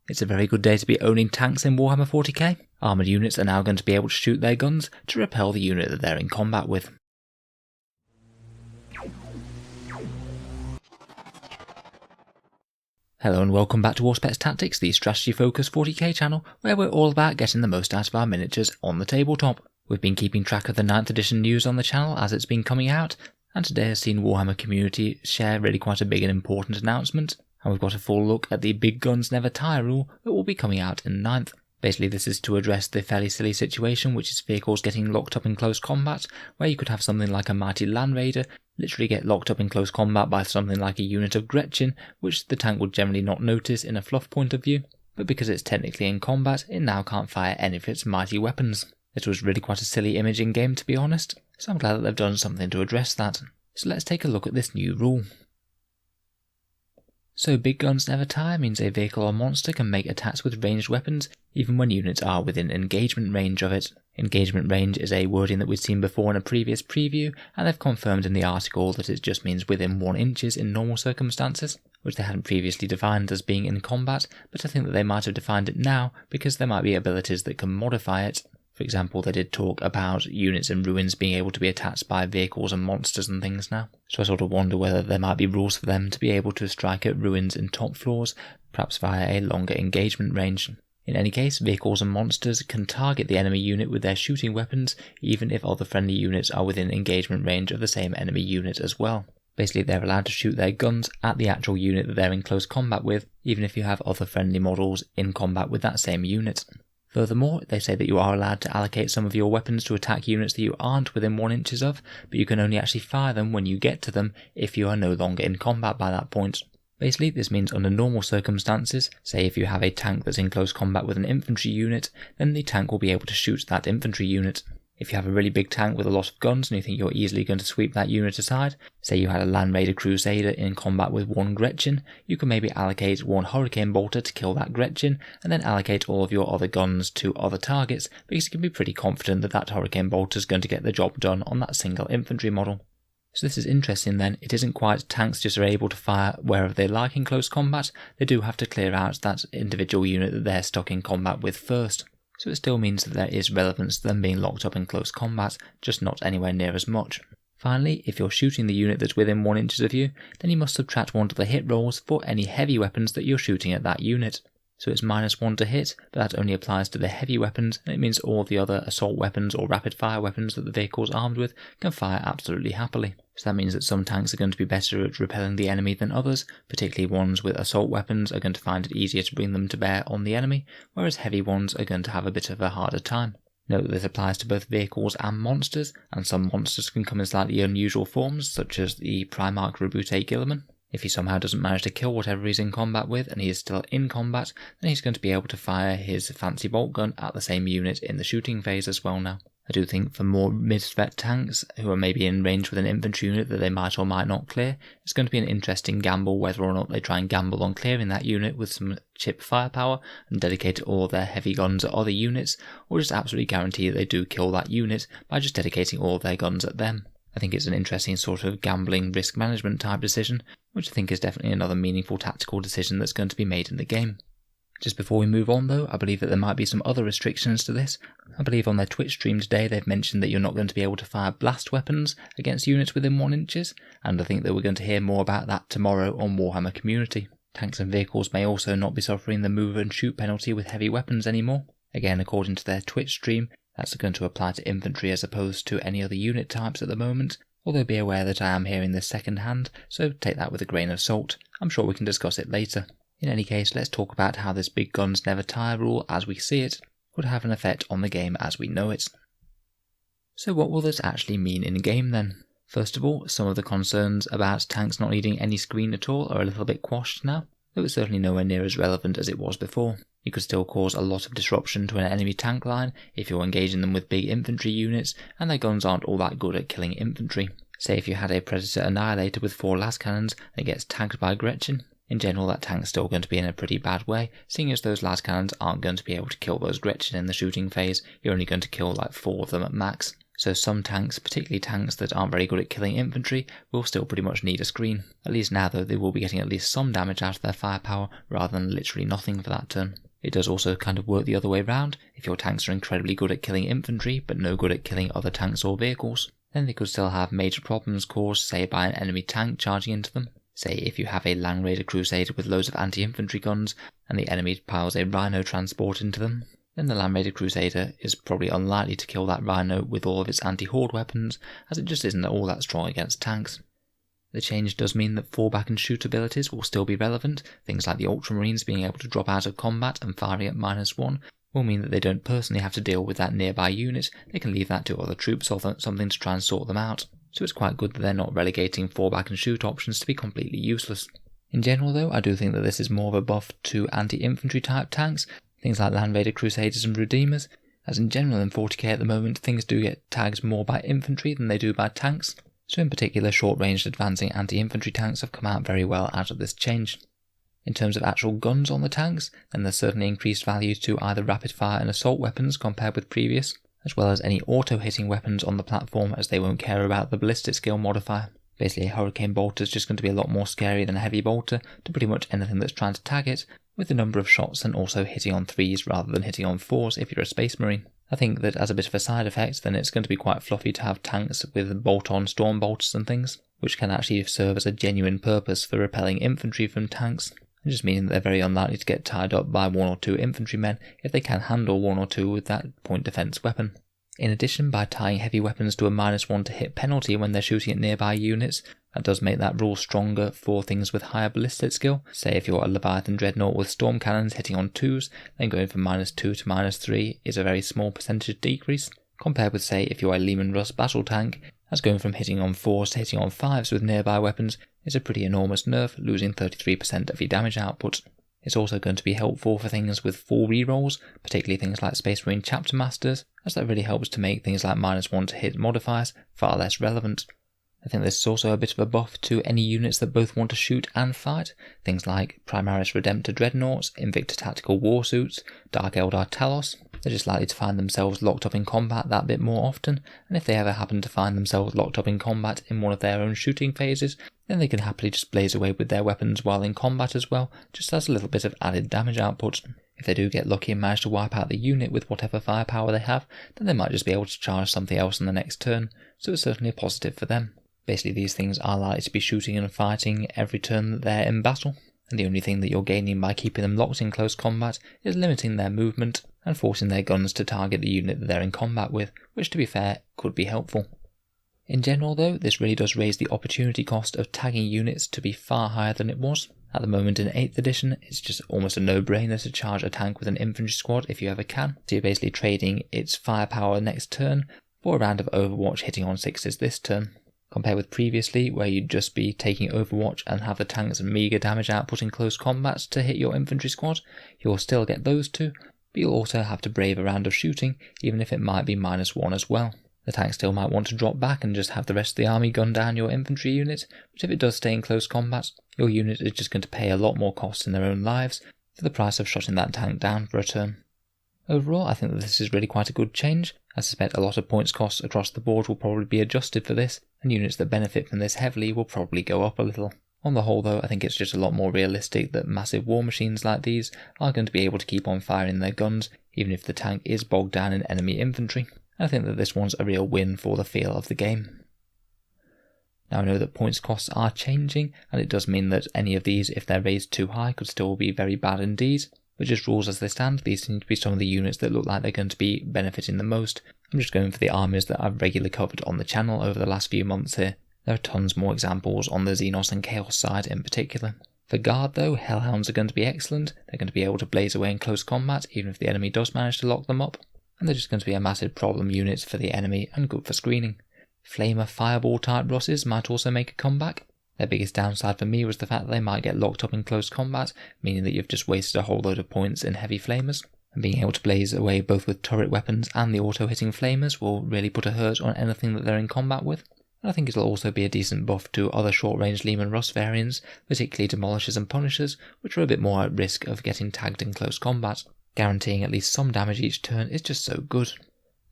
It's a very good day to be owning tanks in Warhammer 40k. Armoured units are now going to be able to shoot their guns to repel the unit that they're in combat with. Hello and welcome back to Auspex Tactics, the strategy focused 40k channel where we're all about getting the most out of our miniatures on the tabletop. We've been keeping track of the 9th edition news on the channel as it's been coming out, and today has seen Warhammer community share really quite a big and important announcement. And we've got a full look at the Big Guns Never Tire rule that will be coming out in 9th. Basically this is to address the fairly silly situation which is vehicles getting locked up in close combat, where you could have something like a mighty Land Raider literally get locked up in close combat by something like a unit of Gretchin, which the tank would generally not notice in a fluff point of view, but because it's technically in combat, it now can't fire any of its mighty weapons. This was really quite a silly image in game to be honest, so I'm glad that they've done something to address that. So let's take a look at this new rule. So Big Guns Never Tire means a vehicle or monster can make attacks with ranged weapons even when units are within engagement range of it. Engagement range is a wording that we've seen before in a previous preview, and they've confirmed in the article that it just means within 1 inches in normal circumstances, which they hadn't previously defined as being in combat, but I think that they might have defined it now because there might be abilities that can modify it. For example, they did talk about units in ruins being able to be attacked by vehicles and monsters and things now. So I sort of wonder whether there might be rules for them to be able to strike at ruins in top floors, perhaps via a longer engagement range. In any case, vehicles and monsters can target the enemy unit with their shooting weapons, even if other friendly units are within engagement range of the same enemy unit as well. Basically, they're allowed to shoot their guns at the actual unit that they're in close combat with, even if you have other friendly models in combat with that same unit. Furthermore, they say that you are allowed to allocate some of your weapons to attack units that you aren't within 1 inches of, but you can only actually fire them when you get to them if you are no longer in combat by that point. Basically, this means under normal circumstances, say if you have a tank that's in close combat with an infantry unit, then the tank will be able to shoot that infantry unit. If you have a really big tank with a lot of guns and you think you're easily going to sweep that unit aside, say you had a Land Raider Crusader in combat with 1 Gretchin, you can maybe allocate 1 Hurricane Bolter to kill that Gretchin, and then allocate all of your other guns to other targets, because you can be pretty confident that that Hurricane Bolter is going to get the job done on that single infantry model. So this is interesting then, it isn't quite tanks just are able to fire wherever they like in close combat, they do have to clear out that individual unit that they're stuck in combat with first. So it still means that there is relevance to them being locked up in close combat, just not anywhere near as much. Finally, if you're shooting the unit that's within 1 inches of you, then you must subtract 1 to the hit rolls for any heavy weapons that you're shooting at that unit. So it's -1 to hit, but that only applies to the heavy weapons, and it means all the other assault weapons or rapid fire weapons that the vehicle's armed with can fire absolutely happily. So that means that some tanks are going to be better at repelling the enemy than others, particularly ones with assault weapons are going to find it easier to bring them to bear on the enemy, whereas heavy ones are going to have a bit of a harder time. Note that this applies to both vehicles and monsters, and some monsters can come in slightly unusual forms, such as the Primarch Rebute Guilliman. If he somehow doesn't manage to kill whatever he's in combat with and he is still in combat, then he's going to be able to fire his fancy bolt gun at the same unit in the shooting phase as well now. I do think for more mid-threat tanks who are maybe in range with an infantry unit that they might or might not clear, it's going to be an interesting gamble whether or not they try and gamble on clearing that unit with some chip firepower and dedicate all their heavy guns at other units, or just absolutely guarantee that they do kill that unit by just dedicating all their guns at them. I think it's an interesting sort of gambling risk management type decision, which I think is definitely another meaningful tactical decision that's going to be made in the game. Just before we move on though, I believe that there might be some other restrictions to this. I believe on their Twitch stream today they've mentioned that you're not going to be able to fire blast weapons against units within 1 inches, and I think that we're going to hear more about that tomorrow on Warhammer Community. Tanks and vehicles may also not be suffering the move and shoot penalty with heavy weapons anymore. Again, according to their Twitch stream, that's going to apply to infantry as opposed to any other unit types at the moment, although be aware that I am hearing this second hand, so take that with a grain of salt. I'm sure we can discuss it later. In any case, let's talk about how this Big Guns Never Tire rule as we see it would have an effect on the game as we know it. So what will this actually mean in game then? First of all, some of the concerns about tanks not needing any screen at all are a little bit quashed now, though it's certainly nowhere near as relevant as it was before. You could still cause a lot of disruption to an enemy tank line if you're engaging them with big infantry units and their guns aren't all that good at killing infantry. Say if you had a Predator Annihilator with 4 las cannons that gets tagged by Gretchin, in general that tank's still going to be in a pretty bad way, seeing as those las cannons aren't going to be able to kill those Gretchin in the shooting phase, you're only going to kill like 4 of them at max. so some tanks, particularly tanks that aren't very good at killing infantry, will still pretty much need a screen. At least now though, they will be getting at least some damage out of their firepower rather than literally nothing for that turn. It does also kind of work the other way round. If your tanks are incredibly good at killing infantry but no good at killing other tanks or vehicles, then they could still have major problems caused, say, by an enemy tank charging into them. Say if you have a Land Raider Crusader with loads of anti-infantry guns and the enemy piles a Rhino transport into them, then the Land Raider Crusader is probably unlikely to kill that Rhino with all of its anti-horde weapons, as it just isn't all that strong against tanks. The change does mean that fallback and shoot abilities will still be relevant. Things like the Ultramarines being able to drop out of combat and firing at -1 will mean that they don't personally have to deal with that nearby unit. They can leave that to other troops or something to try and sort them out. So it's quite good that they're not relegating fallback and shoot options to be completely useless. In general though, I do think that this is more of a buff to anti-infantry type tanks, things like Land Raider Crusaders and Redeemers, as in general in 40k at the moment things do get tagged more by infantry than they do by tanks, so in particular short-ranged advancing anti-infantry tanks have come out very well out of this change. In terms of actual guns on the tanks, then there's certainly increased value to either rapid fire and assault weapons compared with previous, as well as any auto-hitting weapons on the platform as they won't care about the ballistic skill modifier. Basically a Hurricane Bolter is just going to be a lot more scary than a Heavy Bolter to pretty much anything that's trying to tag it, with the number of shots and also hitting on 3s rather than hitting on 4s if you're a Space Marine. I think that as a bit of a side effect, then it's going to be quite fluffy to have tanks with bolt-on storm bolters and things, which can actually serve as a genuine purpose for repelling infantry from tanks, and just meaning that they're very unlikely to get tied up by 1 or 2 infantrymen if they can handle 1 or 2 with that point defense weapon. In addition, by tying heavy weapons to a -1 to hit penalty when they're shooting at nearby units, that does make that rule stronger for things with higher ballistic skill. Say if you're a Leviathan Dreadnought with storm cannons hitting on 2s, then going from -2 to -3 is a very small percentage decrease, compared with say if you're a Lehman Russ battle tank, as going from hitting on 4s to hitting on 5s with nearby weapons is a pretty enormous nerf, losing 33% of your damage output. It's also going to be helpful for things with full rerolls, particularly things like Space Marine Chapter Masters, as that really helps to make things like -1 to hit modifiers far less relevant. I think this is also a bit of a buff to any units that both want to shoot and fight, things like Primaris Redemptor Dreadnoughts, Invicta Tactical Warsuits, Dark Eldar Talos. They're just likely to find themselves locked up in combat that bit more often, and if they ever happen to find themselves locked up in combat in one of their own shooting phases, then they can happily just blaze away with their weapons while in combat as well, just as a little bit of added damage output. If they do get lucky and manage to wipe out the unit with whatever firepower they have, then they might just be able to charge something else on the next turn, so it's certainly a positive for them. Basically these things are likely to be shooting and fighting every turn that they're in battle, and the only thing that you're gaining by keeping them locked in close combat is limiting their movement and forcing their guns to target the unit that they're in combat with, which to be fair could be helpful. In general though, this really does raise the opportunity cost of tagging units to be far higher than it was. At the moment in 8th edition, it's just almost a no-brainer to charge a tank with an infantry squad if you ever can, so you're basically trading its firepower next turn for a round of Overwatch hitting on 6s this turn. Compared with previously, where you'd just be taking Overwatch and have the tank's meagre damage output in close combat to hit your infantry squad, you'll still get those two, but you'll also have to brave a round of shooting, even if it might be -1 as well. The tank still might want to drop back and just have the rest of the army gun down your infantry unit, but if it does stay in close combat, your unit is just going to pay a lot more cost in their own lives for the price of shutting that tank down for a turn. Overall, I think that this is really quite a good change. I suspect a lot of points costs across the board will probably be adjusted for this, and units that benefit from this heavily will probably go up a little. On the whole though, I think it's just a lot more realistic that massive war machines like these are going to be able to keep on firing their guns, even if the tank is bogged down in enemy infantry. I think that this one's a real win for the feel of the game. Now I know that points costs are changing, and it does mean that any of these, if they're raised too high, could still be very bad indeed. But just rules as they stand, these seem to be some of the units that look like they're going to be benefiting the most. I'm just going for the armies that I've regularly covered on the channel over the last few months here. There are tons more examples on the Xenos and Chaos side in particular. For Guard though, Hellhounds are going to be excellent. They're going to be able to blaze away in close combat even if the enemy does manage to lock them up. And they're just going to be a massive problem unit for the enemy and good for screening. Flamer Fireball type Russes might also make a comeback. Their biggest downside for me was the fact that they might get locked up in close combat, meaning that you've just wasted a whole load of points in heavy flamers. And being able to blaze away both with turret weapons and the auto-hitting flamers will really put a hurt on anything that they're in combat with. And I think it'll also be a decent buff to other short-range Lehman Russ variants, particularly Demolishers and Punishers, which are a bit more at risk of getting tagged in close combat. Guaranteeing at least some damage each turn is just so good.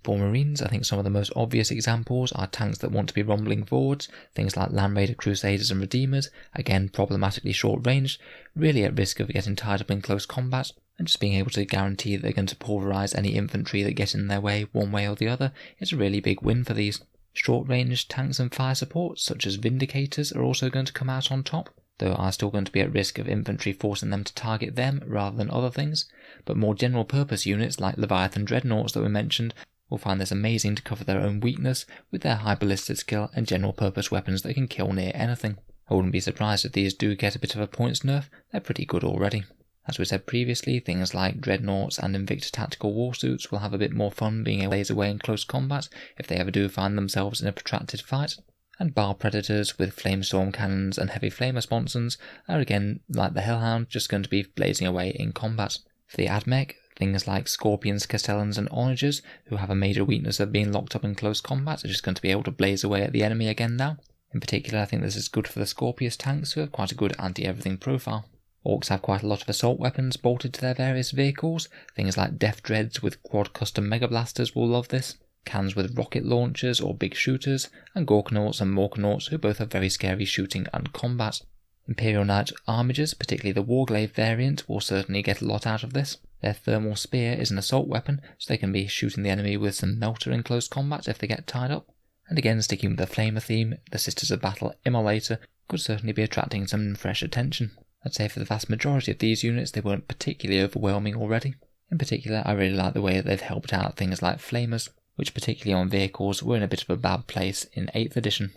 For Marines, I think some of the most obvious examples are tanks that want to be rumbling forwards, things like Land Raider Crusaders and Redeemers, again problematically short range, really at risk of getting tied up in close combat, and just being able to guarantee that they're going to pulverise any infantry that get in their way one way or the other is a really big win for these. Short range tanks and fire support, such as Vindicators, are also going to come out on top, though are still going to be at risk of infantry forcing them to target them rather than other things, but more general purpose units like Leviathan Dreadnoughts that we mentioned will find this amazing to cover their own weakness with their high ballistic skill and general purpose weapons that can kill near anything. I wouldn't be surprised if these do get a bit of a points nerf, they're pretty good already. As we said previously, things like Dreadnoughts and Invicta Tactical Warsuits will have a bit more fun being able to blaze away in close combat if they ever do find themselves in a protracted fight, and Bar Predators with Flamestorm Cannons and Heavy Flamer sponsons are again, like the Hellhound, just going to be blazing away in combat. For the AdMech, things like Scorpions, Castellans and Onagers, who have a major weakness of being locked up in close combat, are just going to be able to blaze away at the enemy again now. In particular, I think this is good for the Scorpius tanks, who have quite a good anti-everything profile. Orcs have quite a lot of assault weapons bolted to their various vehicles. Things like Death Dreads with quad custom Mega Blasters will love this, cans with rocket launchers or big shooters, and Gorkanauts and Morkanauts, who both have very scary shooting and combat. Imperial Knight Armigers, particularly the Warglaive variant, will certainly get a lot out of this. Their Thermal Spear is an assault weapon, so they can be shooting the enemy with some Melter in close combat if they get tied up. And again, sticking with the Flamer theme, the Sisters of Battle Immolator could certainly be attracting some fresh attention. I'd say for the vast majority of these units they weren't particularly overwhelming already. In particular, I really like the way that they've helped out things like Flamers, which particularly on vehicles were in a bit of a bad place in 8th edition.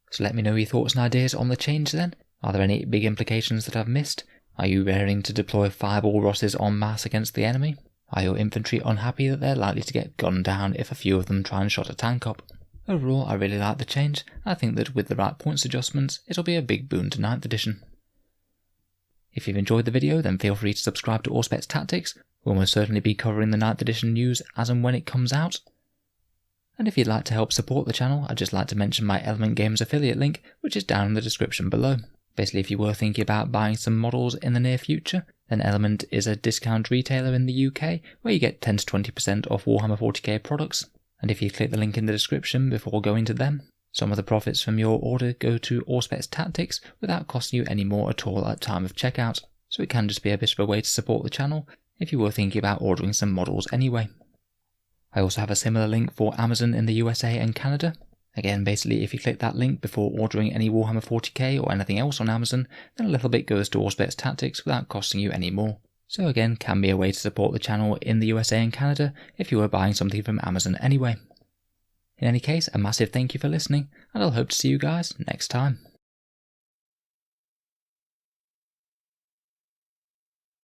So let me know your thoughts and ideas on the change then. Are there any big implications that I've missed? Are you raring to deploy Fireball Rosses en masse against the enemy? Are your infantry unhappy that they're likely to get gunned down if a few of them try and shot a tank up? Overall, I really like the change. I think that with the right points adjustments, it'll be a big boon to 9th edition. If you've enjoyed the video, then feel free to subscribe to Auspex Tactics. We'll most certainly be covering the 9th edition news as and when it comes out. And if you'd like to help support the channel, I'd just like to mention my Element Games affiliate link, which is down in the description below. Basically, if you were thinking about buying some models in the near future, then Element is a discount retailer in the UK where you get 10 to 20% off Warhammer 40k products. And if you click the link in the description before going to them, some of the profits from your order go to Auspex Tactics without costing you any more at all at time of checkout, so it can just be a bit of a way to support the channel if you were thinking about ordering some models anyway. I also have a similar link for Amazon in the USA and Canada. Again, basically if you click that link before ordering any Warhammer 40k or anything else on Amazon, then a little bit goes to Auspex Tactics without costing you any more. So again, can be a way to support the channel in the USA and Canada if you were buying something from Amazon anyway. In any case, a massive thank you for listening, and I'll hope to see you guys next time.